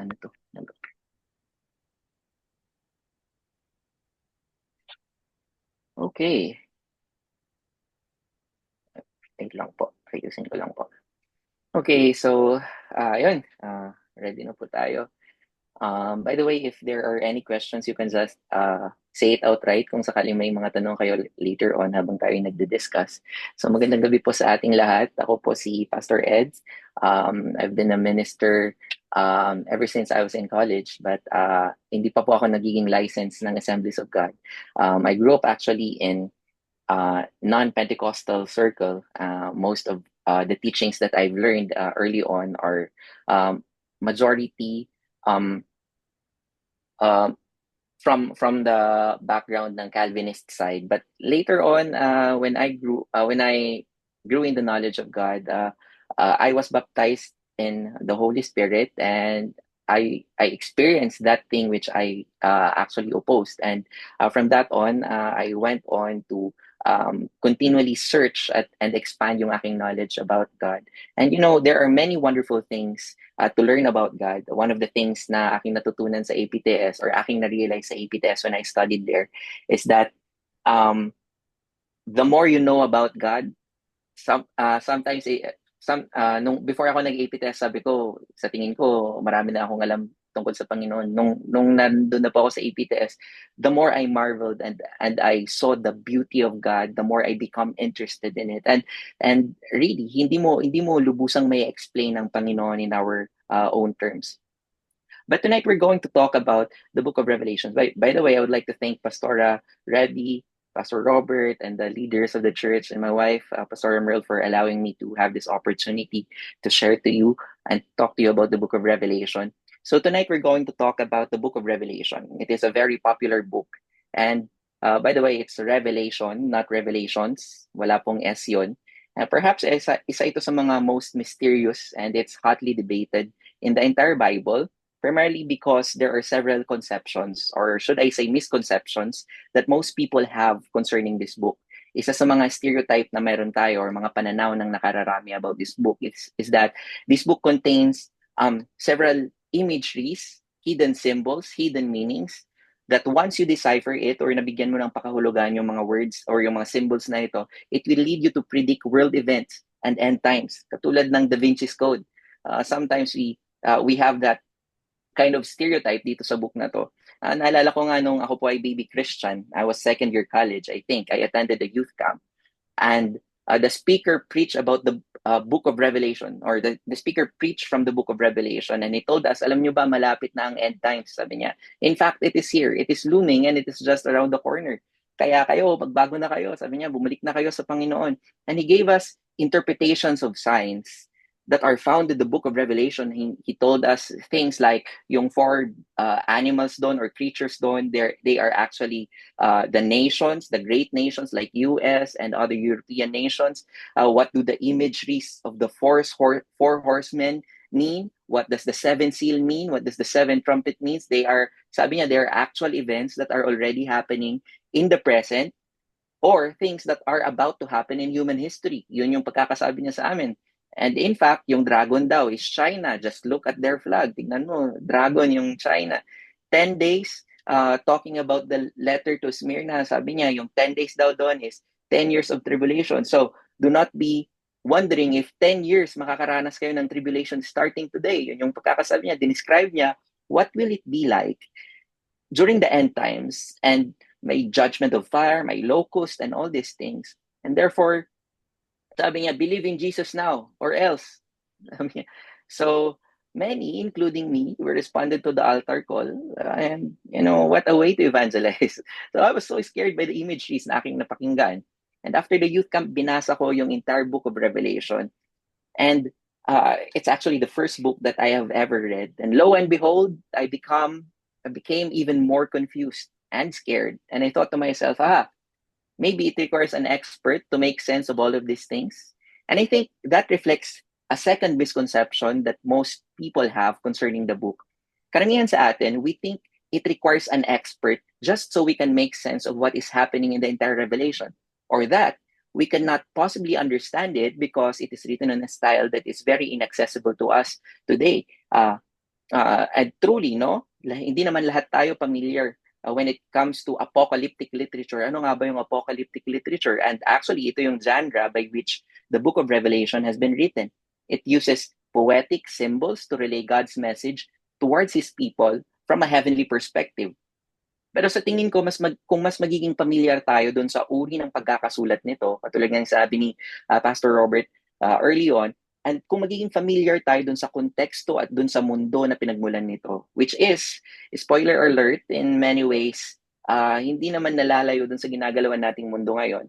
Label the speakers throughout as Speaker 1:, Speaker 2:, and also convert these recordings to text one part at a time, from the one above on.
Speaker 1: Ano to? Okay. Wait lang po. Ayusin ko lang po. Okay, so, yun. Ready na po tayo. By the way, if there are any questions, you can just say it outright kung sakaling may mga tanong kayo later on habang tayo nagdi-discuss. So magandang gabi po sa ating lahat. Ako po si Pastor Eds. I've been a minister ever since I was in college, but hindi pa po ako nagiging license ng Assemblies of God. I grew up actually in non-Pentecostal circle. Most of the teachings that I've learned early on are majority um, um, from the background ng Calvinist side. But later on, when I grew in the knowledge of God, I was baptized in the Holy Spirit, and I experienced that thing which I actually opposed. And from that on, I went on to continually search and expand yung aking knowledge about God. And you know, there are many wonderful things to learn about God. One of the things na aking natutunan sa APTS or aking na-realize sa APTS when I studied there is that um, the more you know about God, sometimes nung before ako nag-APTS, sabi ko, sa tingin ko, marami na akong alam tungkol sa Panginoon. Nung nandun na po ako sa APTS, the more I marveled and I saw the beauty of God, the more I become interested in it. And really, hindi mo lubusang may explain ang Panginoon in our own terms. But tonight we're going to talk about the book of Revelation. By the way, I would like to thank Pastora Reddy, Pastor Robert, and the leaders of the church, and my wife, Pastor Emerald, for allowing me to have this opportunity to share to you and talk to you about the book of Revelation. So tonight we're going to talk about the book of Revelation. It is a very popular book. And by the way, it's Revelation, not Revelations. Wala pong S yun. Perhaps isa ito sa mga most mysterious, and it's hotly debated in the entire Bible, primarily because there are several conceptions, or should I say misconceptions, that most people have concerning this book. Isa sa mga stereotype na meron tayo or mga pananaw ng nakararami about this book is that this book contains several imageries, hidden symbols, hidden meanings, that once you decipher it or nabigyan mo ng pakahulugan yung mga words or yung mga symbols na ito, it will lead you to predict world events and end times. Katulad ng Da Vinci's Code. Sometimes we have that kind of stereotype dito sa book na to. Naalala ko nga nung ako po ay baby Christian, I was second year college, I think. I attended the youth camp. And the speaker preached about the book of Revelation, or the speaker preached from the book of Revelation, and he told us, alam nyo ba, malapit na ang end times, sabi niya. In fact, it is here. It is looming and it is just around the corner. Kaya kayo, magbago na kayo. Sabi niya, bumalik na kayo sa Panginoon. And he gave us interpretations of signs that are found in the book of Revelation. He told us things like yung four animals doon or creatures doon, they are actually the nations, the great nations like US and other European nations. What do the imageries of the four horsemen mean? What does the seven seal mean? What does the seven trumpet means? They are, sabi niya, they are actual events that are already happening in the present, or things that are about to happen in human history. Yun yung pagkakasabi niya sa amin. And in fact, yung dragon daw is China. Just look at their flag. Tingnan mo, dragon yung China. 10 days, talking about the letter to Smyrna, sabi niya, yung 10 days daw doon is 10 years of tribulation. So, do not be wondering if 10 years makakaranas kayo ng tribulation starting today. Yun yung pagkakasabi niya, describe niya, what will it be like during the end times, and may judgment of fire, may locust, and all these things. And therefore, sabi niya, believe in Jesus now or else. So many, including me, were responded to the altar call. And, you know, what a way to evangelize. So I was so scared by the imageries na aking napakinggan. And after the youth camp, binasa ko yung entire book of Revelation. And it's actually the first book that I have ever read. And lo and behold, I became even more confused and scared. And I thought to myself, maybe it requires an expert to make sense of all of these things. And I think that reflects a second misconception that most people have concerning the book. Karamihan sa atin, we think it requires an expert just so we can make sense of what is happening in the entire Revelation. Or that we cannot possibly understand it because it is written in a style that is very inaccessible to us today. And truly, no, hindi naman lahat tayo familiar when it comes to apocalyptic literature. Ano nga ba yung apocalyptic literature? And actually, ito yung genre by which the book of Revelation has been written. It uses poetic symbols to relay God's message towards His people from a heavenly perspective. Pero sa tingin ko, kung mas magiging familiar tayo doon sa uri ng pagkakasulat nito, katulad ng sabi ni Pastor Robert early on, and kung magiging familiar tayo doon sa konteksto at doon sa mundo na pinagmulan nito, which is, spoiler alert, in many ways, hindi naman nalalayo doon sa ginagalawan nating mundo ngayon,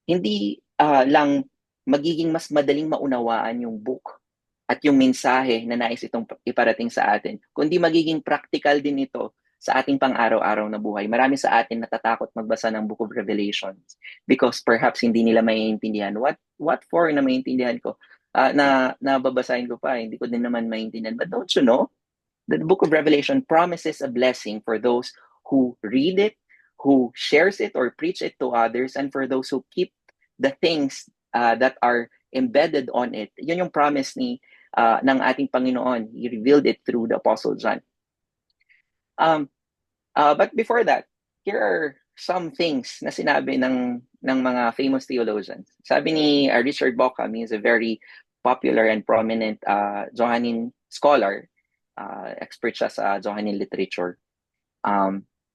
Speaker 1: hindi lang magiging mas madaling maunawaan yung book at yung mensahe na nais itong iparating sa atin, kundi magiging practical din ito sa ating pang-araw-araw na buhay. Marami sa atin natatakot magbasa ng Book of Revelation because perhaps hindi nila maiintindihan. What for na maiintindihan ko? Nababasahin ko pa, hindi ko din naman maiintindihan. But don't you know, the Book of Revelation promises a blessing for those who read it, who shares it or preach it to others, and for those who keep the things that are embedded on it. Yun yung promise ng ating Panginoon. He revealed it through the Apostle John. But before that, here are some things na sinabi ng mga famous theologians. Sabi ni Richard Bauckham, he is a very popular and prominent Johannine scholar, expert siya sa Johannine literature,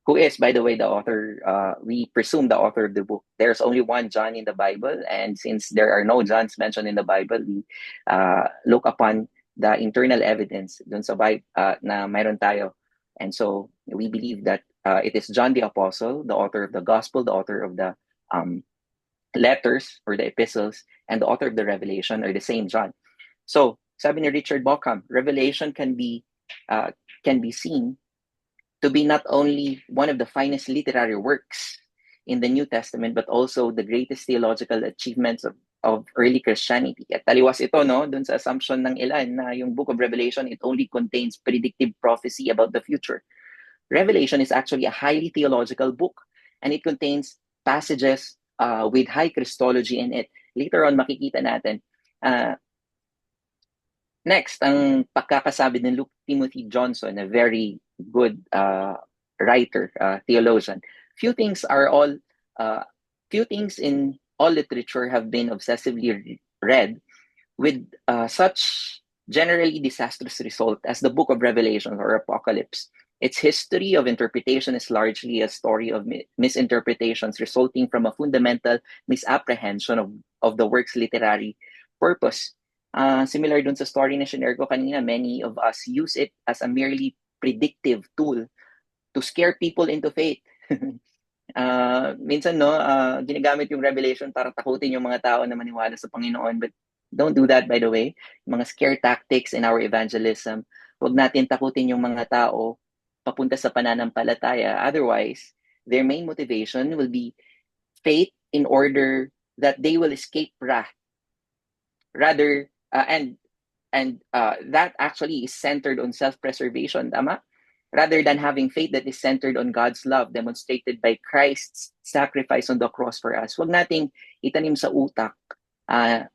Speaker 1: who is, by the way, the author, we presume the author of the book. There's only one John in the Bible, and since there are no Johns mentioned in the Bible, we look upon the internal evidence dun sa Bible na mayroon tayo. And so we believe that it is John the Apostle, the author of the Gospel, the author of the letters or the epistles, and the author of the Revelation are the same John. So, sabi ni Richard Bauckham, Revelation can be seen to be not only one of the finest literary works in the New Testament, but also the greatest theological achievements of early Christianity. At taliwas ito, no, dun sa assumption ng ilan na yung Book of Revelation, it only contains predictive prophecy about the future. Revelation is actually a highly theological book, and it contains passages with high Christology in it. Later on, makikita natin. Next, ang pagkakasabi ng Luke Timothy Johnson, a very good writer, theologian. Few things in all literature have been obsessively read with such generally disastrous result as the Book of Revelation or Apocalypse. Its history of interpretation is largely a story of misinterpretations resulting from a fundamental misapprehension of the work's literary purpose. Similar dun sa story na shinare ko kanina, many of us use it as a merely predictive tool to scare people into faith. Minsan, no, ginagamit yung Revelation para takutin yung mga tao na maniwala sa Panginoon. But don't do that, by the way. Mga scare tactics in our evangelism. Huwag natin takutin yung mga tao papunta sa pananampalataya. Otherwise, their main motivation will be faith in order that they will escape wrath. Rather, and that actually is centered on self-preservation, tama? Rather than having faith that is centered on God's love demonstrated by Christ's sacrifice on the cross for us. Huwag nating itanim sa utak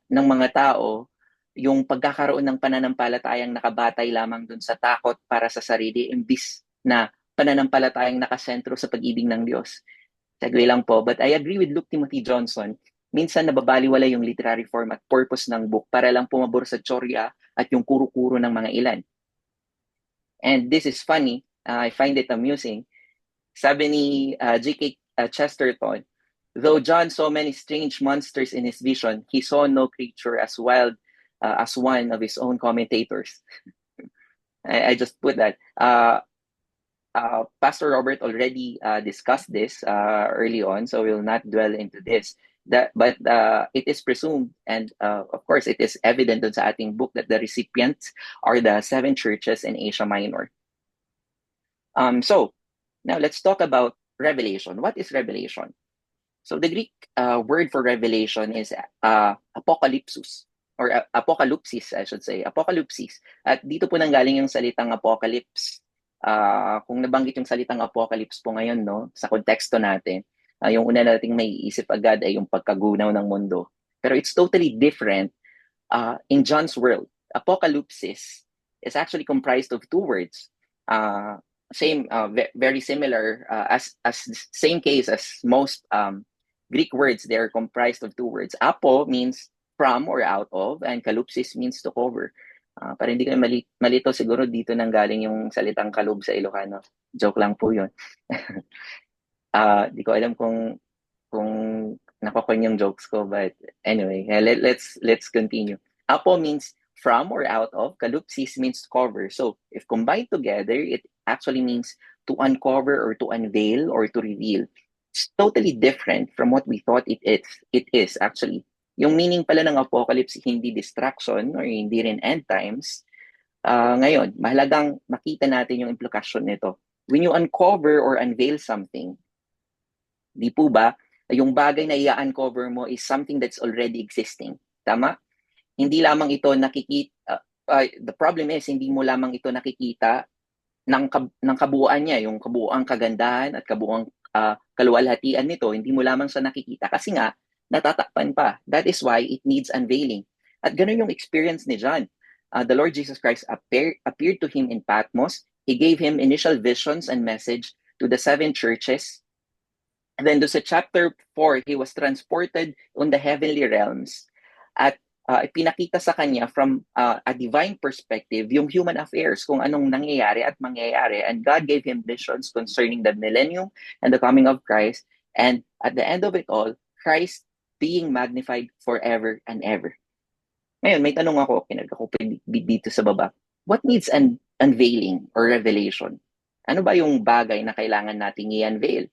Speaker 1: ng mga tao yung pagkakaroon ng pananampalatayang nakabatay lamang dun sa takot para sa sarili imbis na pananampalatayang nakasentro sa pag-ibig ng Diyos. Segue lang po, but I agree with Luke Timothy Johnson. Minsan nababaliwala yung literary form at purpose ng book para lang pumabor sa tsorya at yung kuro-kuro ng mga ilan. And this is funny. I find it amusing. Sabi ni G.K. Chesterton, though John saw many strange monsters in his vision, he saw no creature as wild as one of his own commentators. I just put that. Pastor Robert already discussed this early on, so we'll not dwell into this. But it is presumed, and of course, it is evident dun sa ating book that the recipients are the 7 churches in Asia Minor. So now let's talk about revelation. What is revelation? So the Greek word for revelation is apokalypsis, or apocalypsis, I should say, apocalypsis. At dito po nanggaling yung salitang apocalypse. Kung nabanggit yung salitang apocalypse po ngayon, no, sa konteksto natin, yung una nating may isip agad ay yung pagkagunaw ng mundo. Pero it's totally different in John's world. Apocalypsis is actually comprised of two words. Very similar as same case as most Greek words. They are comprised of two words. Apo means from or out of, and kalupsis means to cover. Para hindi kayo malito, siguro dito nang galing yung salitang kalub sa Ilocano. Joke lang po yun. Di ko alam kung nakakon yung jokes ko, but anyway, let's continue. Apo means from or out of. Kalupsis means cover. So if combined together, it actually means to uncover or to unveil or to reveal. It's totally different from what we thought it is. It is actually. Yung meaning pala ng apocalypse, hindi distraction or hindi rin end times. Ngayon, mahalagang makita natin yung implikasyon nito. When you uncover or unveil something, di po ba, yung bagay na i-uncover mo is something that's already existing. Tama? Hindi lamang ito nakikita, the problem is, hindi mo lamang ito nakikita ng kabuuan niya, yung kabuuang kagandahan at kabuuang kaluwalhatian nito, hindi mo lamang sa nakikita kasi nga, natatakpan pa. That is why it needs unveiling. At ganun yung experience ni John. The Lord Jesus Christ appeared to him in Patmos. He gave him initial visions and message to the 7 churches. And then sa chapter 4, he was transported on the heavenly realms. At ipinakita sa kanya from a divine perspective yung human affairs, kung anong nangyayari at mangyayari. And God gave him visions concerning the millennium and the coming of Christ. And at the end of it all, Christ being magnified forever and ever. Ngayon, may tanong ako, pinagkakupin dito sa baba. What needs an unveiling or revelation? Ano ba yung bagay na kailangan nating i-unveil?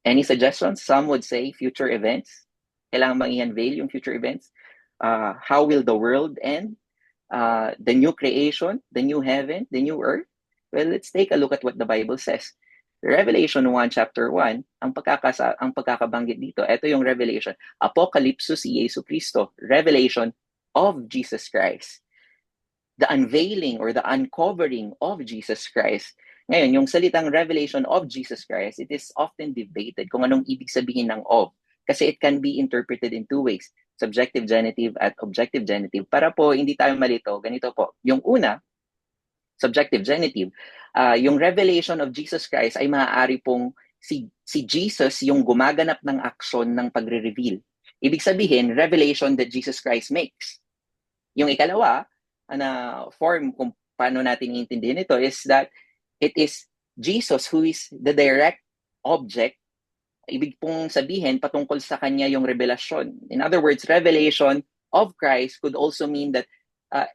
Speaker 1: Any suggestions? Some would say future events. Kailangan bang i-unveil yung future events? How will the world end? The new creation, the new heaven, the new earth? Well, let's take a look at what the Bible says. Revelation 1, chapter 1, ang pagkakabanggit dito, ito yung revelation. Apocalypsus si Yesu Cristo, revelation of Jesus Christ. The unveiling or the uncovering of Jesus Christ. Ngayon, yung salitang revelation of Jesus Christ, it is often debated kung anong ibig sabihin ng of. Kasi it can be interpreted in two ways, subjective genitive at objective genitive. Para po hindi tayo malito, ganito po. Yung una, subjective genitive, yung revelation of Jesus Christ ay maaari pong si Jesus yung gumaganap ng aksyon ng pagre-reveal. Ibig sabihin, revelation that Jesus Christ makes. Yung ikalawa, na form kung paano natin iintindihin ito is that it is Jesus who is the direct object. Ibig pong sabihin, patungkol sa kanya yung revelasyon. In other words, revelation of Christ could also mean that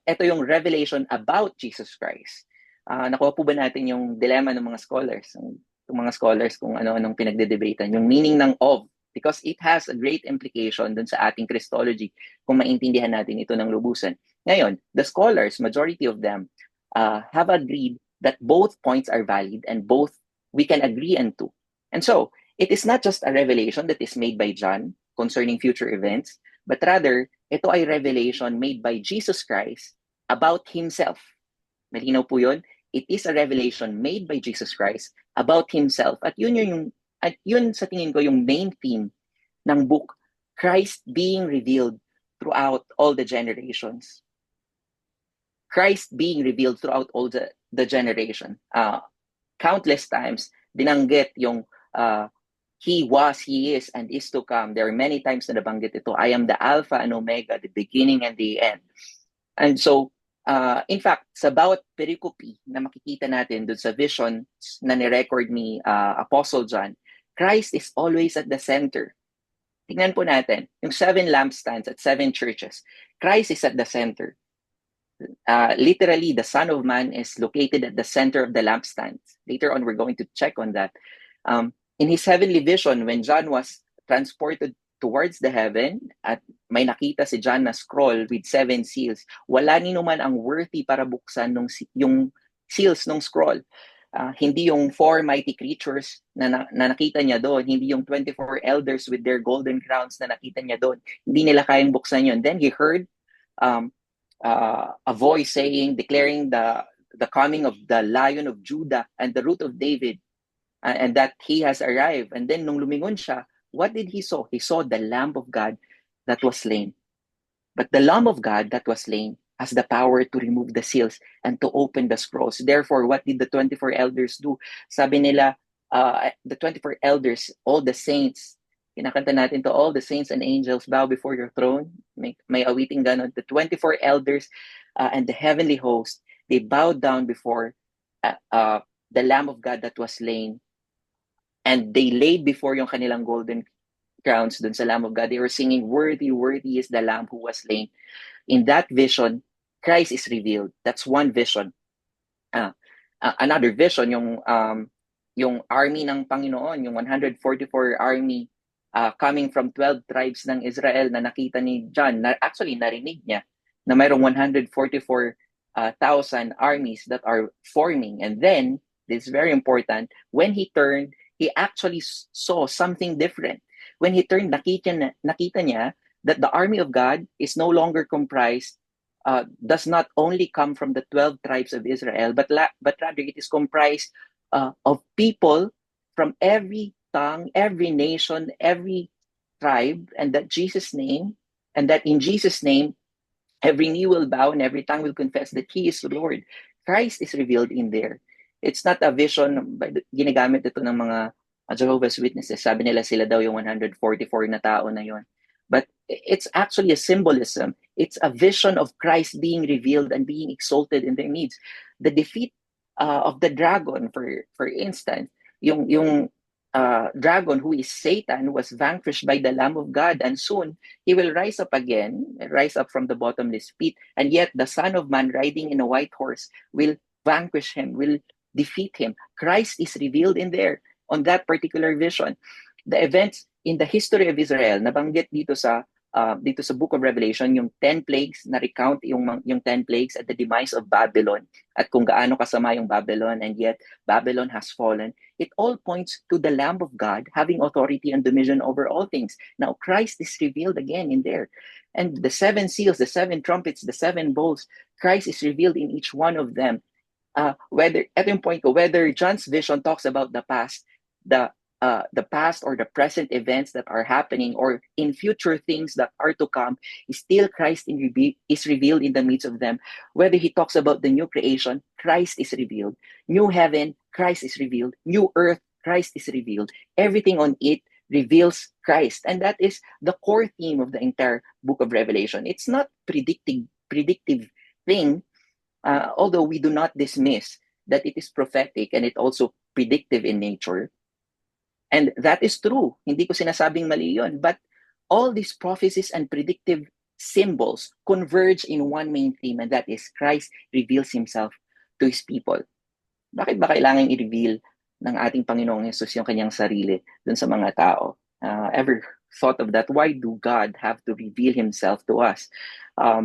Speaker 1: ito yung revelation about Jesus Christ. Nakuha po ba natin yung dilemma ng mga scholars? Yung mga scholars kung ano-anong pinagdedebatean. Yung meaning ng of, because it has a great implication dun sa ating Christology kung maintindihan natin ito ng lubusan. Ngayon, the scholars, majority of them, have agreed that both points are valid and both we can agree into. And so, it is not just a revelation that is made by John concerning future events, but rather, ito ay revelation made by Jesus Christ about Himself. Malinaw po yun? It is a revelation made by Jesus Christ about Himself. At yun sa tingin ko yung main theme ng book, Christ being revealed throughout all the generations. Christ being revealed throughout all the generation. Countless times, binanggit yung He was, He is, and is to come. There are many times na nabanggit ito, I am the Alpha and Omega, the beginning and the end. And so, in fact, sa bawat pericope na makikita natin dun sa vision na ni-record ni Apostle John, Christ is always at the center. Tingnan po natin, yung 7 lampstands at 7 churches, Christ is at the center. Literally, the Son of Man is located at the center of the lampstands. Later on, we're going to check on that. In his heavenly vision, when John was transported towards the heaven at may nakita si John na scroll with 7 seals, wala ni naman ang worthy para buksan yung seals ng scroll. Hindi yung 4 mighty creatures na nakita niya doon, hindi yung 24 elders with their golden crowns na nakita niya doon. Hindi nila kayang buksan yun. Then he heard a voice declaring the coming of the Lion of Judah and the Root of David, and that he has arrived. And then nung lumingon siya, what did he saw? He saw the Lamb of God that was slain. But the Lamb of God that was slain has the power to remove the seals and to open the scrolls. Therefore, what did the 24 elders do? Sabi nila, the 24 elders, all the saints, kinakanta natin to, all the saints and angels bow before your throne. May awiting ganon. The 24 elders and the heavenly host, they bowed down before the Lamb of God that was slain, and they laid before yung kanilang golden crowns dun sa Lamb of God. They were singing, "Worthy, worthy is the Lamb who was slain." In that vision, Christ is revealed. That's one vision. Another vision, yung army ng Panginoon, yung 144 army coming from 12 tribes ng Israel na nakita ni John, actually narinig niya na mayroong 144,000 armies that are forming. And then, this is very important, when he turned, he actually saw something different. When he turned, nakita niya that the army of God is no longer comprised, does not only come from the 12 tribes of Israel, but rather it is comprised of people from every tongue, every nation, every tribe, and that in Jesus' name, every knee will bow and every tongue will confess that He is the Lord. Christ is revealed in there. It's not a vision, ginagamit ito ng mga Jehovah's Witnesses. Sabi nila sila daw yung 144 na tao na yon. But it's actually a symbolism. It's a vision of Christ being revealed and being exalted in their needs. The defeat of the dragon, for instance, yung dragon, who is Satan, was vanquished by the Lamb of God, and soon he will rise up again, rise up from the bottomless pit, and yet the Son of Man riding in a white horse will vanquish him, will defeat him. Christ is revealed in there on that particular vision. The events in the history of Israel, nabanggit dito sa Book of Revelation, yung 10 plagues, na recount yung 10 plagues at the demise of Babylon, at kung gaano kasama yung Babylon, and yet Babylon has fallen. It all points to the Lamb of God having authority and dominion over all things. Now, Christ is revealed again in there. And the 7 seals, the 7 trumpets, the 7 bowls, Christ is revealed in each one of them. Whether John's vision talks about the past, the past or the present events that are happening, or in future things that are to come, still Christ is revealed in the midst of them. Whether he talks about the new creation, Christ is revealed. New heaven, Christ is revealed. New earth, Christ is revealed. Everything on it reveals Christ. And that is the core theme of the entire book of Revelation. It's not predictive thing, although we do not dismiss that it is prophetic and it also predictive in nature. And that is true. Hindi ko sinasabing mali yun. But all these prophecies and predictive symbols converge in one main theme, and that is Christ reveals himself to his people. Bakit ba kailangan i-reveal ng ating Panginoong Jesus yung kanyang sarili dun sa mga tao? Ever thought of that? Why do God have to reveal himself to us?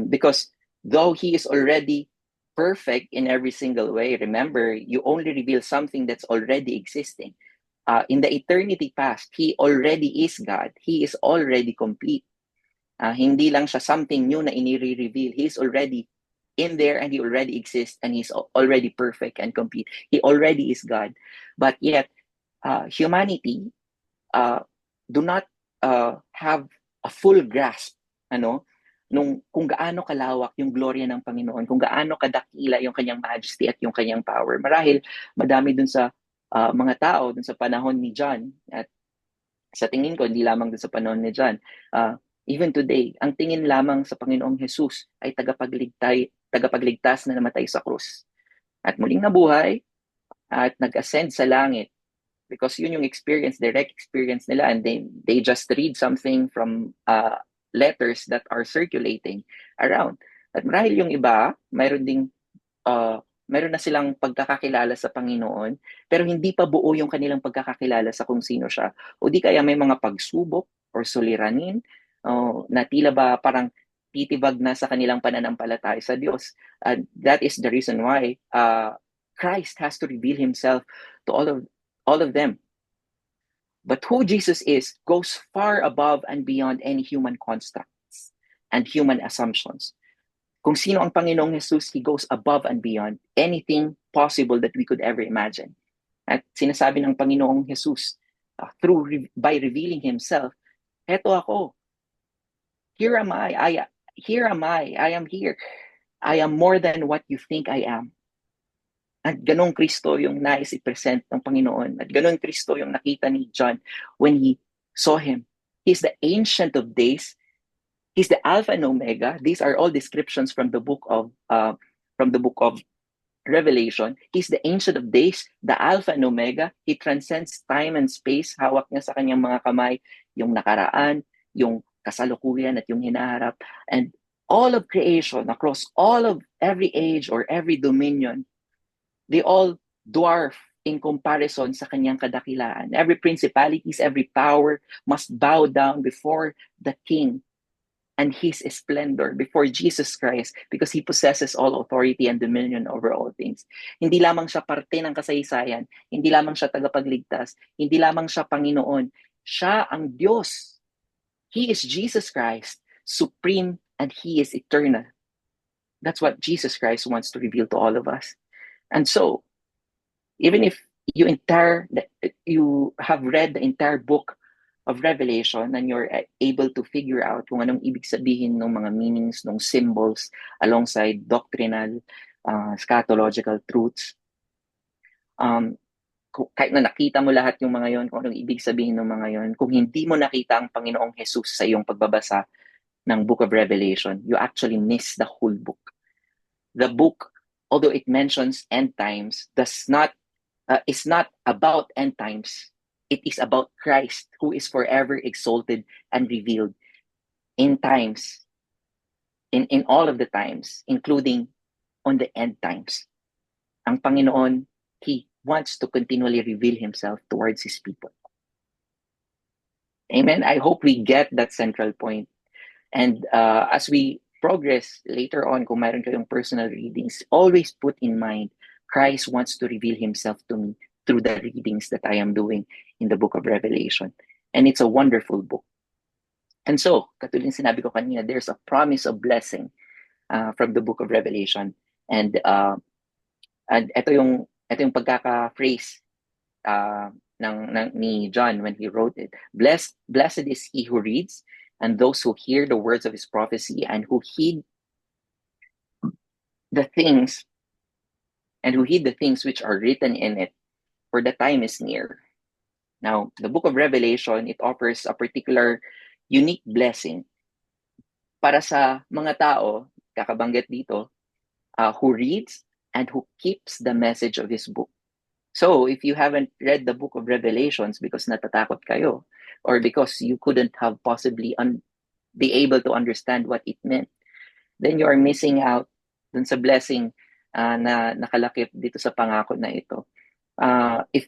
Speaker 1: Because though he is already perfect in every single way, remember, you only reveal something that's already existing. In the eternity past, he already is God. He is already complete. Hindi lang siya something new na inire-reveal. He is already in there, and he already exists, and he's already perfect and complete. He already is God. But yet, humanity do not have a full grasp kung gaano kalawak yung gloria ng Panginoon, kung gaano kadakila yung kanyang majesty at yung kanyang power. Marahil madami dun sa mga tao dun sa panahon ni John, at sa tingin ko hindi lamang dun sa panahon ni John, even today, ang tingin lamang sa Panginoong Jesus ay tagapagligtas na namatay sa krus at muling nabuhay at nag-ascend sa langit, because yun yung direct experience nila, and they just read something from letters that are circulating around. At marahil yung iba, meron na silang pagkakakilala sa Panginoon, pero hindi pa buo yung kanilang pagkakakilala sa kung sino siya. O di kaya may mga pagsubok or suliranin na tila ba parang titibag na sa kanilang pananampalataya sa Diyos. That is the reason why Christ has to reveal himself to all of them. But who Jesus is goes far above and beyond any human constructs and human assumptions. Kung sino ang Panginoong Jesus, he goes above and beyond anything possible that we could ever imagine. At sinasabi ng Panginoong Jesus, by revealing himself, eto ako. Here am I. I am here. I am more than what you think I am. At ganong Kristo yung nais i-present ng Panginoon. At ganong Kristo yung nakita ni John when he saw him. He's the Ancient of Days. He's the Alpha and Omega. These are all descriptions from the book of Revelation. He's the Ancient of Days, the Alpha and Omega. He transcends time and space. Hawak niya sa kanyang mga kamay yung nakaraan, yung kasalukuyan at yung hinaharap. And all of creation, across all of every age or every dominion, they all dwarf in comparison sa kanyang kadakilaan. Every principalities, every power must bow down before the King and his splendor, before Jesus Christ, because he possesses all authority and dominion over all things. Hindi lamang siya parte ng kasaysayan, hindi lamang siya tagapagligtas, hindi lamang siya Panginoon. Siya ang Diyos. He is Jesus Christ, supreme, and he is eternal. That's what Jesus Christ wants to reveal to all of us. And so, even if you have read the entire book of Revelation and you're able to figure out kung anong ibig sabihin ng mga meanings, ng symbols, alongside doctrinal, eschatological truths, kahit na nakita mo lahat yung mga yon, kung anong ibig sabihin ng mga yon, kung hindi mo nakita ang Panginoong Jesus sa iyong pagbabasa ng Book of Revelation, you actually miss the whole book. The book, although it mentions end times, is not about end times. It is about Christ, who is forever exalted and revealed in times, in all of the times, including on the end times. Ang Panginoon, He wants to continually reveal Himself towards His people. Amen. I hope we get that central point. And as we progress later on, kung mayroon kayong personal readings, always put in mind, Christ wants to reveal Himself to me through the readings that I am doing in the book of Revelation. And it's a wonderful book. And so, katulad ng sinabi ko kanina, there's a promise of blessing from the book of Revelation. And ito yung pagkaka-phrase ni John when he wrote it. Blessed is he who reads, and those who hear the words of his prophecy, and who heed the things which are written in it, for the time is near. Now, the book of Revelation, it offers a particular unique blessing para sa mga tao, kakabanggit dito, who reads and who keeps the message of his book. So, if you haven't read the book of Revelations because natatakot kayo, or because you couldn't have possibly be able to understand what it meant, then you are missing out dun sa blessing na nakalakip dito sa pangako na ito.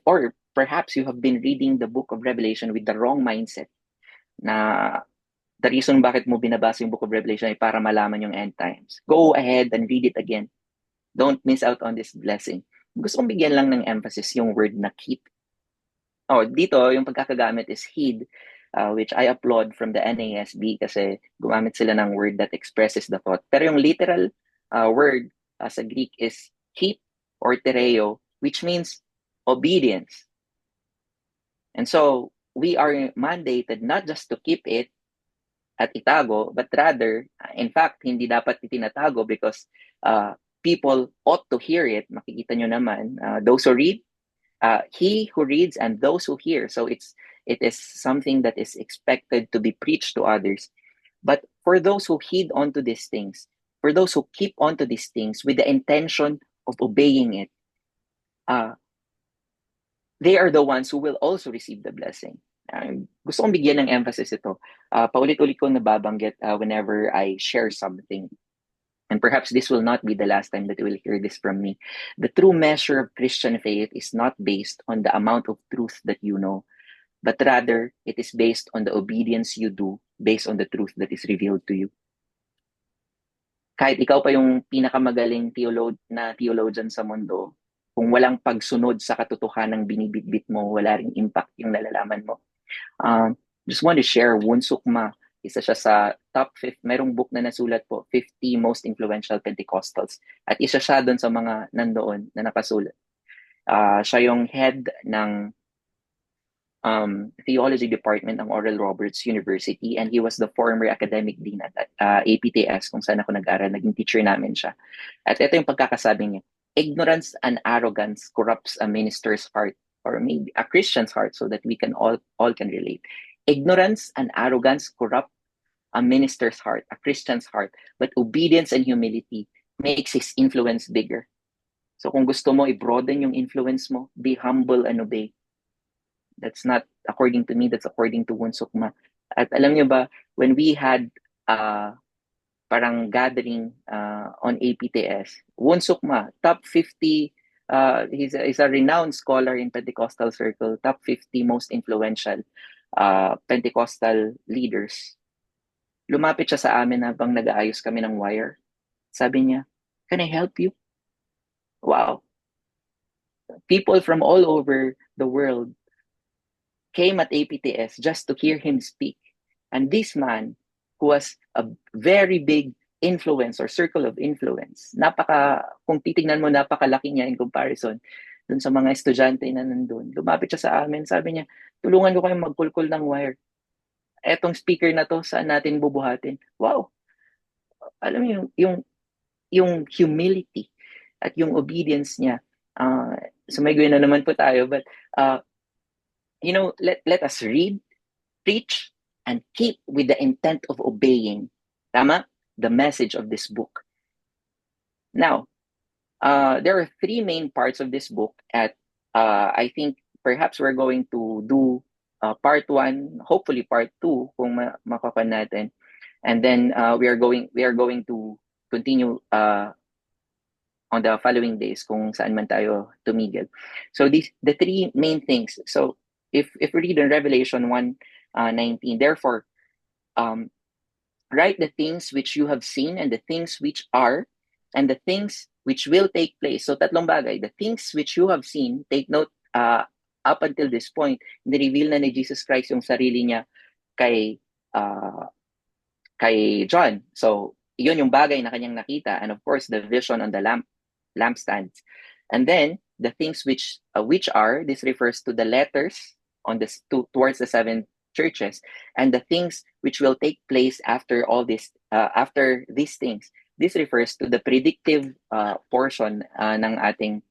Speaker 1: Or perhaps you have been reading the book of Revelation with the wrong mindset, na the reason bakit mo binabasa yung book of Revelation ay para malaman yung end times. Go ahead and read it again. Don't miss out on this blessing. Gusto kong bigyan lang ng emphasis yung word na keep. Dito, yung pagkakagamit is heed, which I applaud from the NASB kasi gumamit sila ng word that expresses the thought. Pero yung literal word sa Greek is keep or tereo, which means obedience. And so, we are mandated not just to keep it at itago, but rather, in fact, hindi dapat itinatago because people ought to hear it. Makikita nyo naman, those who read, he who reads and those who hear. So it is something that is expected to be preached to others. But for those who heed onto these things, for those who keep onto these things with the intention of obeying it, they are the ones who will also receive the blessing. Gusto kong bigyan ng emphasis ito. Paulit-ulit ko nababanggit whenever I share something. And perhaps this will not be the last time that you will hear this from me. The true measure of Christian faith is not based on the amount of truth that you know, but rather it is based on the obedience you do based on the truth that is revealed to you. Kahit ikaw pa yung pinakamagaling theologian sa mundo, kung walang pagsunod sa katotohanang binibitbit mo, wala ring impact yung nalalaman mo. Just want to share, Woonsuk Ma, isa siya sa top 50, merong book na nasulat po, 50 most influential Pentecostals. At isa siya doon sa mga nandoon na nakasulat. Siya yung head ng theology department ng Oral Roberts University, and he was the former academic dean at APTS kung saan ako nag-aral. Naging teacher namin siya. At ito yung pagkakasabi niya: ignorance and arrogance corrupts a minister's heart, or maybe a Christian's heart, so that we can all can relate. Ignorance and arrogance corrupt a minister's heart, a Christian's heart, but obedience and humility makes his influence bigger. So kung gusto mo i-broaden yung influence mo, be humble and obey. That's not according to me, that's according to Wunsukma. At alam niyo ba, when we had parang gathering on APTS, Wunsukma, top 50, he's a renowned scholar in Pentecostal circle, top 50 most influential Pentecostal leaders. Lumapit siya sa amin habang nag-aayos kami ng wire. Sabi niya, "Can I help you?" Wow. People from all over the world came at APTS just to hear him speak. And this man, who was a very big influence or circle of influence, kung titingnan mo, napakalaki niya in comparison dun sa mga estudyante na nandun. Lumapit siya sa amin, sabi niya, "Tulungan ko kayong magkulkul ng wire. Etong speaker na to, saan natin bubuhatin?" Wow! Alam mo yung humility at yung obedience niya. Sumigay na naman po tayo, but let us read, preach, and keep with the intent of obeying, tama, the message of this book. Now, there are three main parts of this book. I think perhaps we're going to do part 1, hopefully part 2 kung makapan natin, and then we are going to continue on the following days kung saan man tayo tumigil. So the three main things. So if we read in Revelation 1:19, therefore write the things which you have seen, and the things which are, and the things which will take place. So tatlong bagay. The things which you have seen, take note, up until this point, ni-reveal na ni Jesus Christ yung sarili niya kay John. So yun yung bagay na kanyang nakita, and of course the vision on the lampstands. And then the things which are, this refers to the letters on this towards the 7 churches, and the things which will take place after all this, after these things. This refers to the predictive portion ng ating,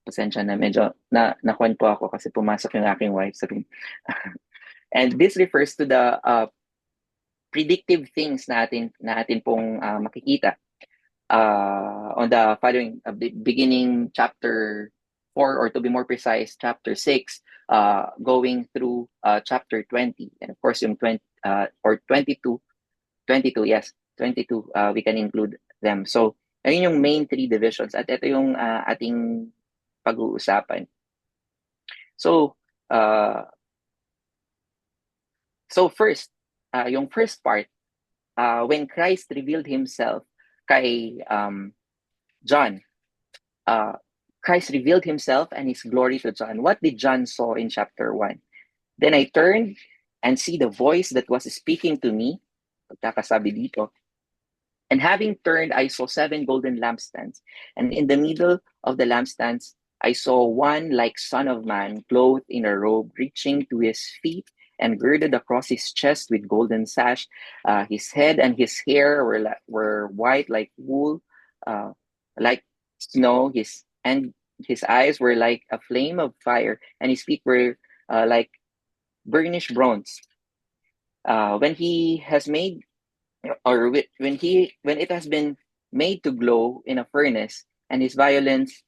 Speaker 1: pasensya na, medyo nakuan po ako kasi pumasok yung aking wife sa room. And this refers to the predictive things na atin pong makikita on the following, beginning chapter 4, or to be more precise, chapter 6, going through chapter 20, and of course yung 20 or 22, yes, 22, we can include them. So ayun yung main 3 divisions, at ito yung ating pag-uusapan. So first, yung first part, when Christ revealed himself kay John, Christ revealed himself and his glory to John. What did John saw in chapter 1? Then I turned and see the voice that was speaking to me. Pagkakasabi dito. And having turned, I saw 7 golden lampstands. And in the middle of the lampstands, I saw one like Son of Man, clothed in a robe reaching to his feet and girded across his chest with golden sash. His head and his hair were white like wool, like snow. His eyes were like a flame of fire, and his feet were like burnished bronze. When it has been made to glow in a furnace, and his violence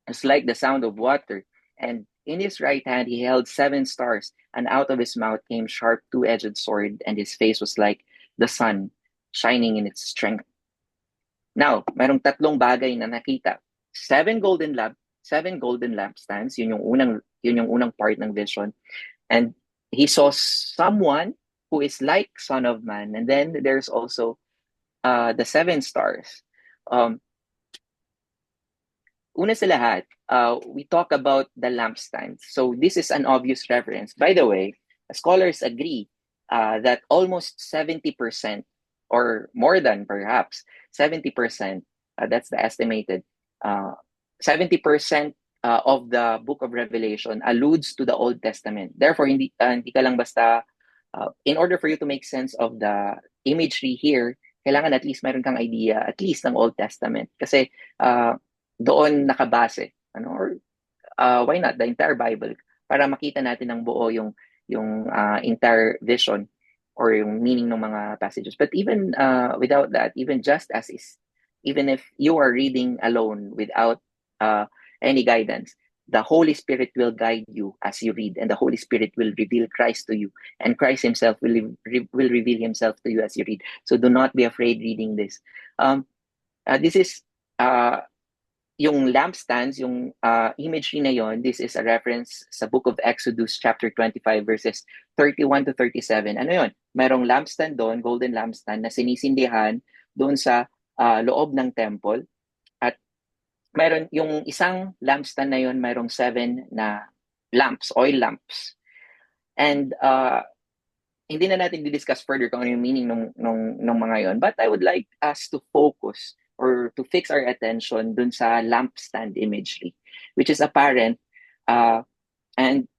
Speaker 1: is like the sound of water. And in his right hand he held 7 stars, and out of his mouth came sharp 2-edged sword, and his face was like the sun, shining in its strength. Now, mayroong tatlong bagay na nakita. 7 golden lampstands, yun yung unang part ng vision. And he saw someone who is like Son of Man, and then there's also the 7 stars. Una sa lahat, we talk about the lampstands. So this is an obvious reference. By the way, scholars agree that almost 70%, or more than perhaps 70%, that's the estimated, 70% of the book of Revelation alludes to the Old Testament. Therefore, hindi ka lang basta, in order for you to make sense of the imagery here, kailangan at least mayroon kang idea, at least ng Old Testament. Kasi doon nakabase, or why not the entire Bible, para makita natin ng buo yung entire vision or yung meaning ng mga passages. But even without that, even just as is, even if you are reading alone without any guidance, the Holy Spirit will guide you as you read, and the Holy Spirit will reveal Christ to you, and Christ Himself will reveal Himself to you as you read. So do not be afraid reading this. This is yung lampstands, yung imagery na yon. This is a reference sa book of Exodus chapter 25 verses 31 to 37. Ano yon? Mayroong lampstand doon, golden lampstand na sinisindihan doon sa loob ng temple. At mayroon yung isang lampstand na yon, mayroong 7 na lamps, oil lamps. And hindi na natin di-discuss further kung ano yung meaning ng mga yon. But I would like us to focus or to fix our attention dun sa lampstand imagery, which is apparent. And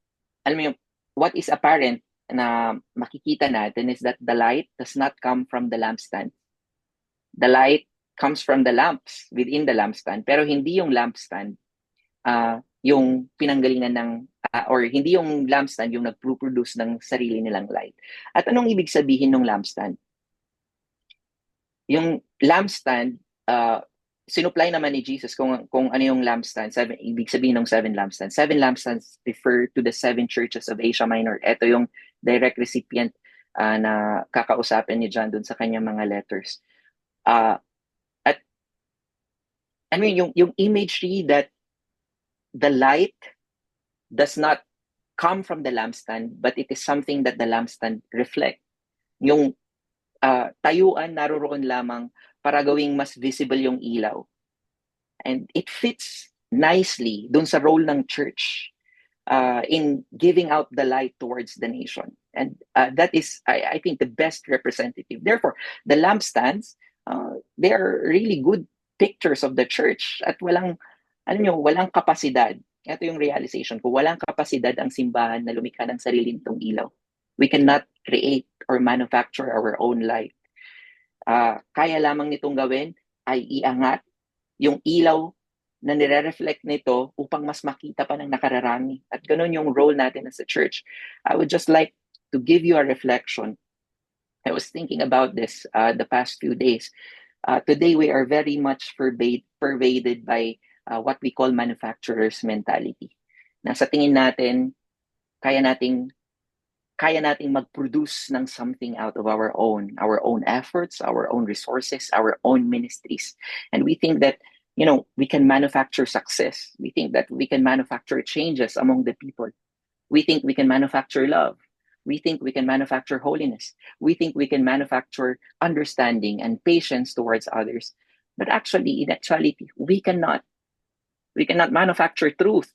Speaker 1: alam mo yung, what is apparent na makikita natin is that the light does not come from the lampstand. The light comes from the lamps within the lampstand, pero hindi yung lampstand yung pinanggalingan ng or hindi yung lampstand yung nagpo-produce ng sarili nilang light. At anong ibig sabihin ng lampstand? Yung lampstand, sinupply naman ni Jesus kung ano yung lampstand. Ibig sabihin ng 7 lampstands. 7 lampstands refer to the 7 churches of Asia Minor. Ito yung direct recipient na kakausapin ni John dun sa kanyang mga letters. At I mean, yung imagery that the light does not come from the lampstand, but it is something that the lampstand reflect. Yung tayuan naroon lamang para gawing mas visible yung ilaw. And it fits nicely dun sa role ng church in giving out the light towards the nation. And that is, I think, the best representative. Therefore, the lampstands, they are really good pictures of the church at walang kapasidad. Ito yung realization ko, walang kapasidad ang simbahan na lumikha ng sarili nitong ilaw. We cannot create or manufacture our own light. Kaya lamang nitong gawin ay iangat yung ilaw na nire-reflect nito upang mas makita pa ng nakararami. At ganun yung role natin as a church. I would just like to give you a reflection. I was thinking about this the past few days. Today, we are very much pervaded by what we call manufacturer's mentality. Na sa tingin natin, kaya nating mag-produce ng something out of our own efforts, our own resources, our own ministries. And we think that, we can manufacture success. We think that we can manufacture changes among the people. We think we can manufacture love. We think we can manufacture holiness. We think we can manufacture understanding and patience towards others. But actually, in actuality, we cannot. We cannot manufacture truth.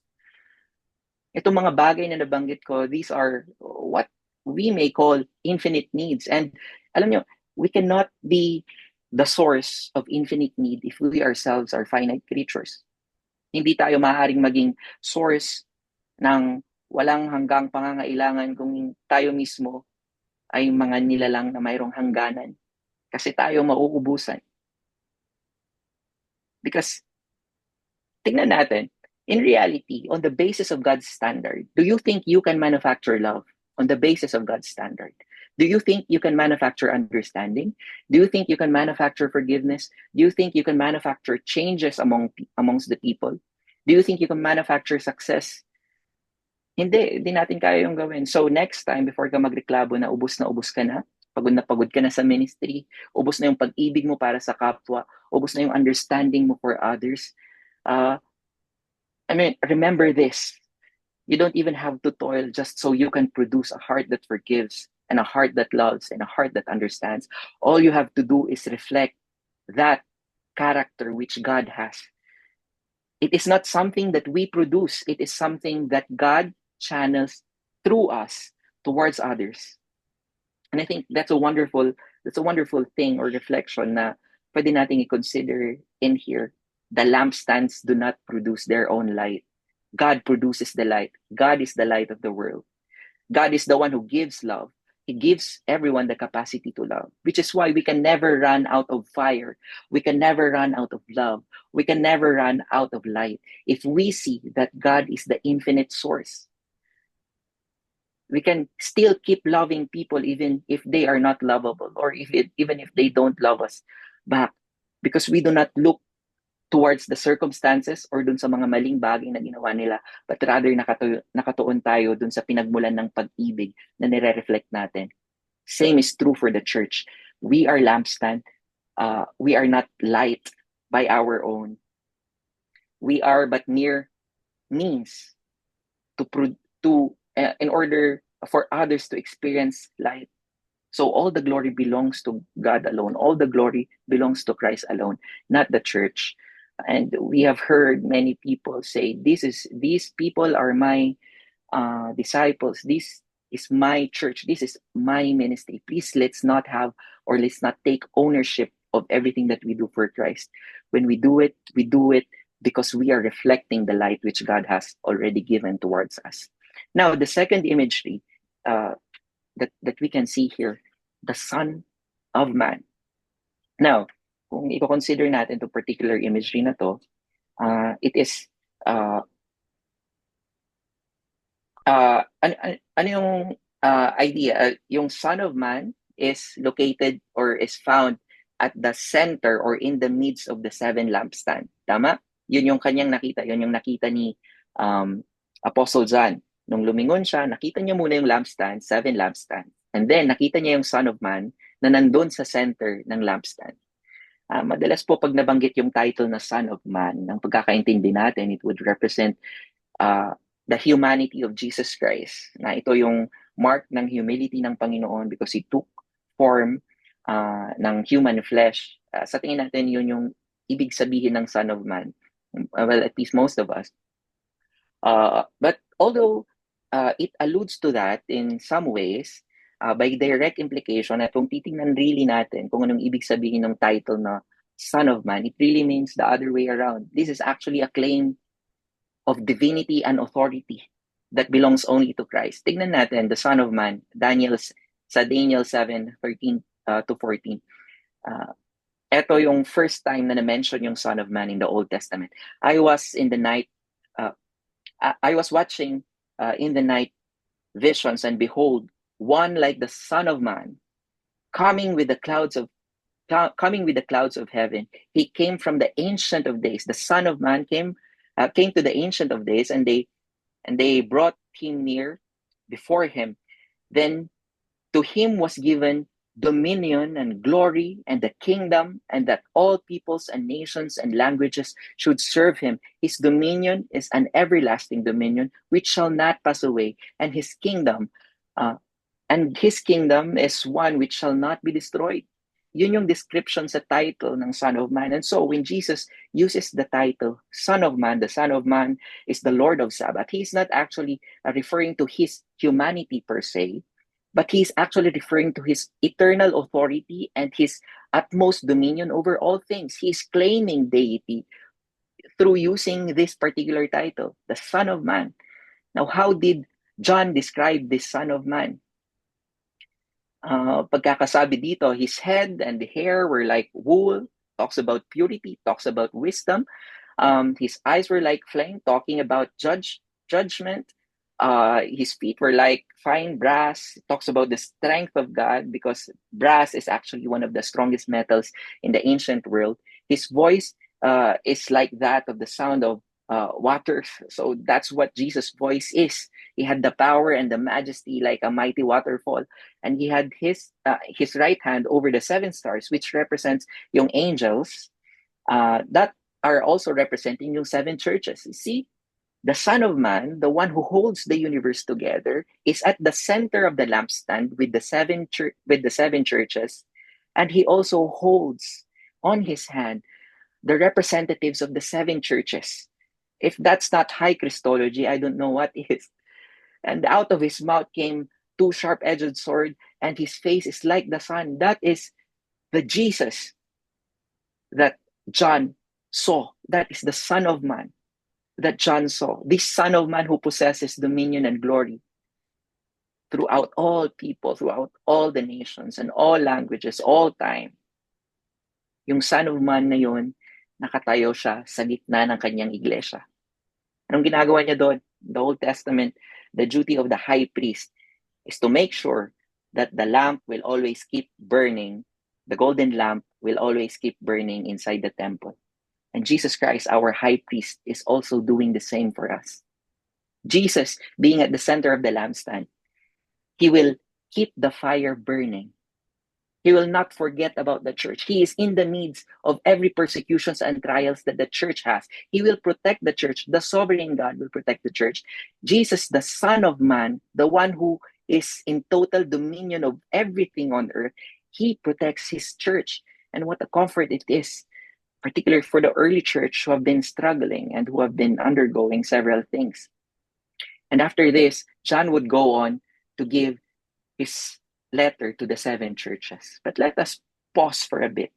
Speaker 1: Itong mga bagay na nabanggit ko, these are what we may call infinite needs. And alam nyo, we cannot be the source of infinite need if we ourselves are finite creatures. Hindi tayo maaaring maging source ng walang hanggang pangangailangan kung tayo mismo ay mga nilalang na mayroong hangganan. Kasi tayo mauubusan. Because, tingnan natin, in reality, on the basis of God's standard, do you think you can manufacture love on the basis of God's standard? Do you think you can manufacture understanding? Do you think you can manufacture forgiveness? Do you think you can manufacture changes amongst the people? Do you think you can manufacture success? Hindi natin kaya yung gawin. So next time, before ka magreklamo na ubos ka na pagod ka na sa ministry, ubos na yung pag-ibig mo para sa kapwa, ubos na yung understanding mo for others, remember this. You don't even have to toil just so you can produce a heart that forgives and a heart that loves and a heart that understands. All you have to do is reflect that character which God has. It is not something that we produce. It is something that God channels through us towards others. And I think that's a wonderful thing or reflection na pwede nating i-consider in here. The lampstands do not produce their own light. God produces the light. God is the light of the world. God is the one who gives love. He gives everyone the capacity to love, which is why we can never run out of fire. We can never run out of love. We can never run out of light. If we see that God is the infinite source, we can still keep loving people even if they are not lovable, or even if they don't love us back, because we do not look towards the circumstances or dun sa mga maling bagay na ginawa nila, but rather nakatuon tayo dun sa pinagmulan ng pag-ibig na nire-reflect natin. Same is true for the church. We are lampstand. We are not light by our own. We are but mere means in order for others to experience light. So all the glory belongs to God alone. All the glory belongs to Christ alone, not the church. And we have heard many people say, these people are my disciples. This is my church. This is my ministry. Please let's not take ownership of everything that we do for Christ. When we do it because we are reflecting the light which God has already given towards us. Now, the second imagery that we can see here, the Son of Man. Now, kung i-consider natin to particular imagery na to, it is ano yung idea? Yung Son of Man is located or is found at the center or in the midst of the seven lampstand. Tama? Yun yung kanyang nakita. Yun yung nakita ni Apostle John. Nung lumingon siya, nakita niya muna yung lampstand, seven lampstand. And then, nakita niya yung Son of Man na nandun sa center ng lampstand. Madalas po pag nabanggit yung title na Son of Man, ng pagkakaintindi natin, it would represent the humanity of Jesus Christ. Na ito yung mark ng humility ng Panginoon because He took form ng human flesh. Sa tingin natin, yun yung ibig sabihin ng Son of Man. Well, at least most of us. But although it alludes to that in some ways, by direct implication, at kung titingnan really natin kung anong ibig sabihin ng title na Son of Man, it really means the other way around. This is actually a claim of divinity and authority that belongs only to Christ. Tignan natin, the Son of Man, sa Daniel 7:13 to 14. Ito yung first time na na-mention yung Son of Man in the Old Testament. I was watching in the night visions, and behold, one like the Son of Man, coming with the clouds of heaven. He came from the Ancient of Days. The Son of Man came to the Ancient of Days, and they brought him near before him. Then to him was given dominion and glory and the kingdom, and that all peoples and nations and languages should serve him. His dominion is an everlasting dominion which shall not pass away, and his kingdom is one which shall not be destroyed. Yun yung description sa title ng Son of Man. And so when Jesus uses the title Son of Man, the Son of Man is the Lord of Sabbath. He's not actually referring to his humanity per se, but he's actually referring to his eternal authority and his utmost dominion over all things. He's claiming deity through using this particular title, the Son of Man. Now, how did John describe this Son of Man? Pagkakasabi dito, his head and the hair were like wool, talks about purity, talks about wisdom. His eyes were like flame, talking about judgment. His feet were like fine brass, talks about the strength of God, because brass is actually one of the strongest metals in the ancient world. His voice is like that of the sound of waters. So that's what Jesus' voice is. He had the power and the majesty like a mighty waterfall. And he had his right hand over the seven stars, which represents yung angels that are also representing yung seven churches. You see, the Son of Man, the one who holds the universe together, is at the center of the lampstand with the seven churches, and he also holds on his hand the representatives of the seven churches. If that's not high Christology, I don't know what is. And out of his mouth came two sharp-edged swords, and his face is like the sun. That is the Jesus that John saw. That is the Son of Man. that John saw, this Son of Man who possesses dominion and glory throughout all people, throughout all the nations and all languages, all time. Yung Son of Man na yun, nakatayo siya sa gitna ng kanyang iglesia. Anong ginagawa niya doon? The Old Testament, the duty of the high priest is to make sure that the lamp will always keep burning. The golden lamp will always keep burning inside the temple. And Jesus Christ, our high priest, is also doing the same for us. Jesus, being at the center of the lampstand, he will keep the fire burning. He will not forget about the church. He is in the midst of every persecutions and trials that the church has. He will protect the church. The sovereign God will protect the church. Jesus, the Son of Man, the one who is in total dominion of everything on earth, he protects his church. And what a comfort it is, particularly for the early church who have been struggling and who have been undergoing several things. And after this, John would go on to give his letter to the 7 churches. But let us pause for a bit.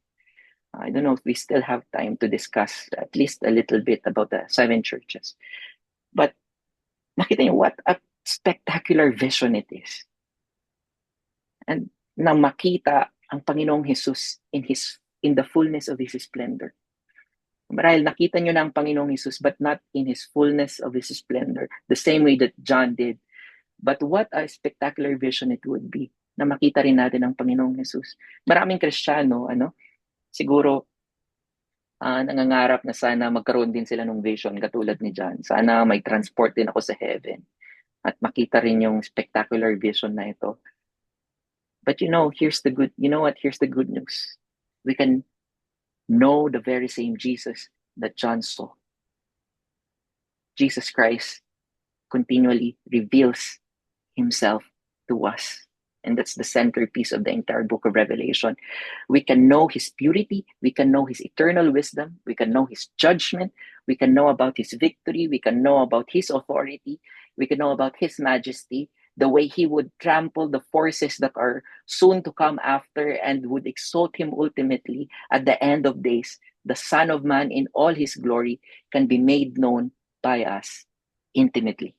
Speaker 1: I don't know if we still have time to discuss at least a little bit about the 7 churches. But nakita niyo what a spectacular vision it is. And na makita ang Panginoong Jesus in the fullness of his splendor. Marahil nakita niyo na ang Panginoong Jesus but not in his fullness of his splendor, the same way that John did. But what a spectacular vision it would be na makita rin natin ang Panginoong Jesus. Maraming Kristiyano, siguro nangangarap na sana magkaroon din sila ng vision katulad ni John. Sana may transport din ako sa heaven at makita rin yung spectacular vision na ito. But here's the good news. We can know the very same Jesus that John saw. Jesus Christ continually reveals himself to us. And that's the centerpiece of the entire book of Revelation. We can know his purity. We can know his eternal wisdom. We can know his judgment. We can know about his victory. We can know about his authority. We can know about his majesty, the way he would trample the forces that are soon to come after and would exalt him ultimately at the end of days. The Son of Man in all his glory can be made known by us intimately.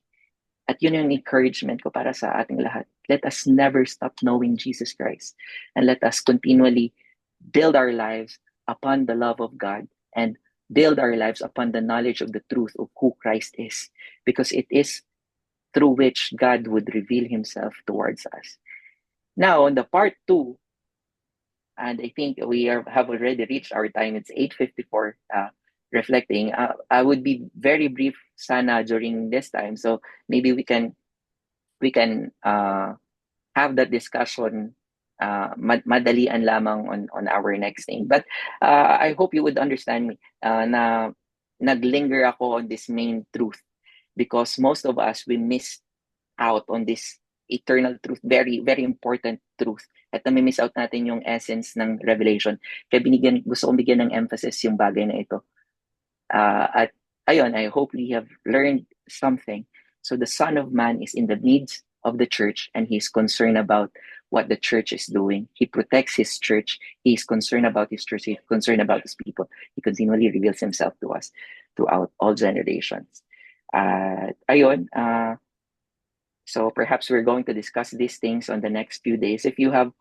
Speaker 1: At yun yung encouragement ko para sa ating lahat. Let us never stop knowing Jesus Christ. And let us continually build our lives upon the love of God and build our lives upon the knowledge of the truth of who Christ is. Because it is through which God would reveal himself towards us. Now, on the part 2, and I think we have already reached our time. It's 8:54. Reflecting. I would be very brief sana during this time. So maybe we can have that discussion madalian lamang on our next thing. But I hope you would understand me na naglinger ako on this main truth because most of us, we miss out on this eternal truth, very, very important truth. At nami-miss out natin yung essence ng Revelation. Kaya gusto kong bigyan ng emphasis yung bagay na ito. At ayun, I hope we have learned something. So the Son of Man is in the midst of the church and he's concerned about what the church is doing. He protects his church. He's concerned about his church. He's concerned about his people. He continually reveals himself to us throughout all generations. Ayun, so perhaps we're going to discuss these things on the next few days. If you have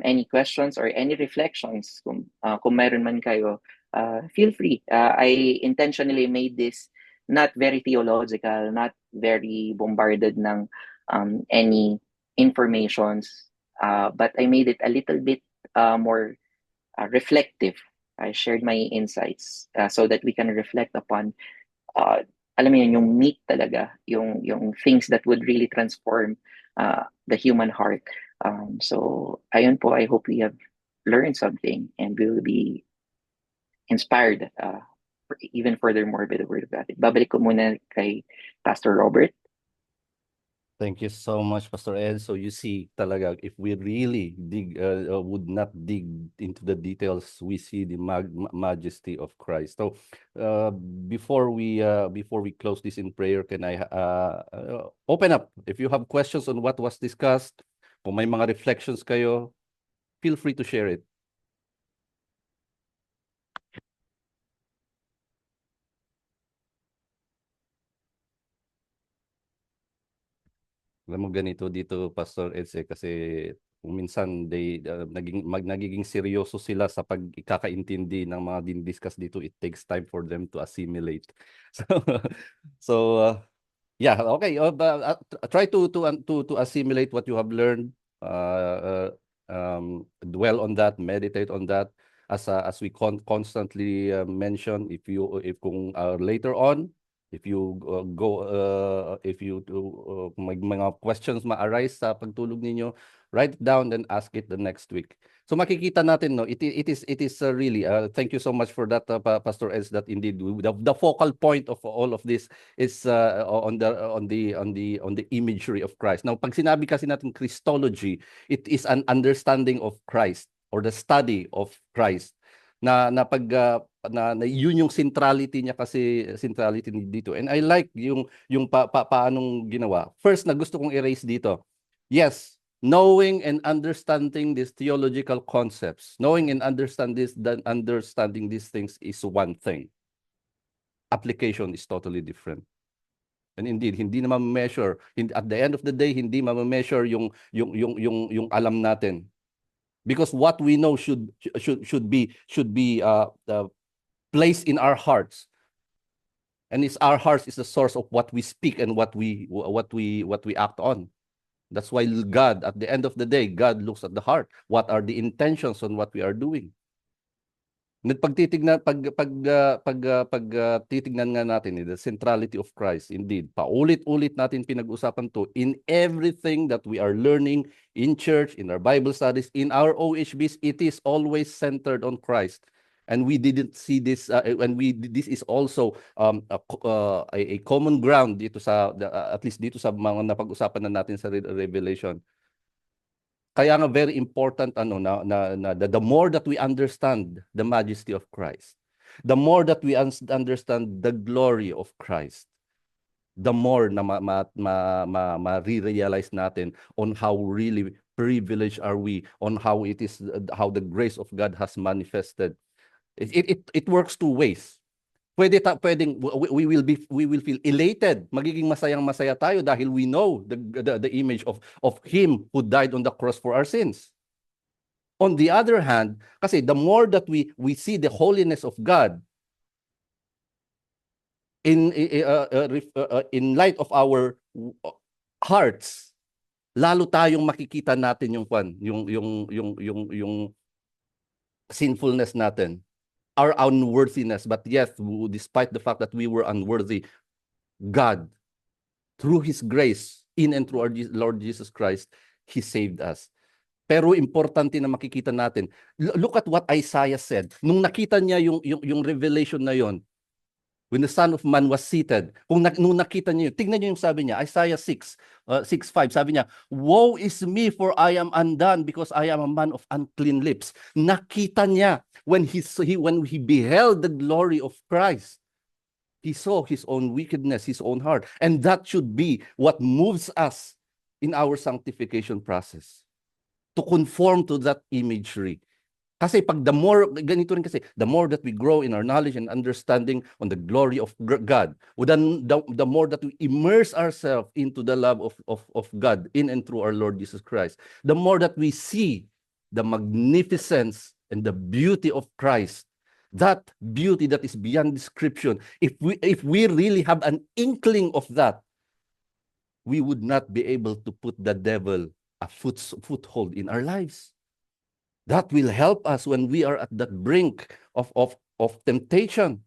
Speaker 1: any questions or any reflections, kung meron man kayo, feel free. I intentionally made this not very theological, not very bombarded ng any informations, but I made it a little bit more reflective. I shared my insights so that we can reflect upon alam mo yun, yung meat talaga, yung things that would really transform the human heart. So ayun po, I hope we have learned something and we will be inspired even furthermore by the Word of God. Babalik ko muna kay Pastor Robert.
Speaker 2: Thank you so much, Pastor Ed. So you see, talaga, if we really would not dig into the details, we see the majesty of Christ. So before we close this in prayer, can I open up? If you have questions on what was discussed, kung may mga reflections kayo, feel free to share it. Alam mo ganito dito, Pastor Eds, kasi kung minsan nagiging seryoso sila sa pagkakaintindi ng mga din-discuss dito. It takes time for them to assimilate. So, so yeah, okay. Try to assimilate what you have learned. Dwell on that, meditate on that. As we constantly mention, if kung later on, if you if you may mga questions ma-arise sa pagtulog ninyo, write it down, then ask it the next week. So makikita natin, no, it is really thank you so much for that, Pastor Els, that indeed the focal point of all of this is on the imagery of Christ. Now, pag sinabi kasi natin Christology, it is an understanding of Christ or the study of Christ. Na pag na yun yung centrality niya, kasi centrality dito. And I like yung paanong ginawa. First na gusto kong erase dito. Yes, knowing and understanding these theological concepts, knowing and understanding these things is one thing. Application is totally different. And indeed, hindi na ma-measure. At the end of the day, hindi ma-measure yung alam natin. Because what we know should be placed in our hearts. And our hearts is the source of what we speak and what we act on. That's why God, at the end of the day, God looks at the heart. What are the intentions on what we are doing? Titignan nga natin the centrality of Christ. Indeed, paulit-ulit natin pinag-usapan to in everything that we are learning in church, in our Bible studies, in our OHBs. It is always centered on Christ. And we didn't see this, this is also a common ground dito sa at least dito sa mga napag-usapan na natin sa Revelation. Kaya nga very important the more that we understand the majesty of Christ, the more that we understand the glory of Christ, the more na ma-realize natin on how really privileged are we, on how the grace of God has manifested. It works two ways. Pwedeng we will feel elated. Magiging masayang-masaya tayo dahil we know the image of him who died on the cross for our sins. On the other hand, kasi the more that we see the holiness of God in light of our hearts, lalo tayong makikita natin yung sinfulness natin, our unworthiness. But yes, despite the fact that we were unworthy, God, through His grace, in and through our Lord Jesus Christ, He saved us. Pero importante na makikita natin, look at what Isaiah said. Nung nakita niya yung revelation na yon, when the Son of Man was seated, nung nakita niya yun, tignan niyo yung sabi niya, Isaiah 6:5, sabi niya, "Woe is me, for I am undone, because I am a man of unclean lips." Nakita niya when he beheld the glory of Christ. He saw his own wickedness, his own heart. And that should be what moves us in our sanctification process, to conform to that imagery. Kasi pag ganito rin kasi, the more that we grow in our knowledge and understanding on the glory of God, then the more that we immerse ourselves into the love of God in and through our Lord Jesus Christ, the more that we see the magnificence and the beauty of Christ, that beauty that is beyond description. If we really have an inkling of that, we would not be able to put the devil a foothold in our lives. That will help us when we are at that brink of temptation.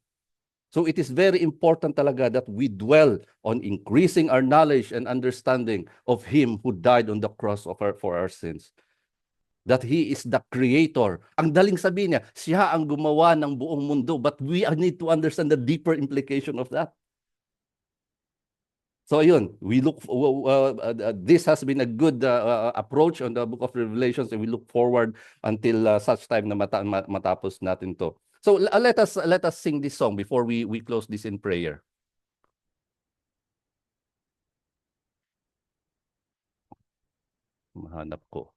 Speaker 2: So it is very important talaga that we dwell on increasing our knowledge and understanding of Him who died on the cross for our sins. That He is the Creator. Ang daling sabihin niya, siya ang gumawa ng buong mundo, but we need to understand the deeper implication of that. So ayun, this has been a good approach on the book of Revelations, and we look forward until such time na matapos natin to. So let us sing this song before we close this in prayer. Mahanap ko.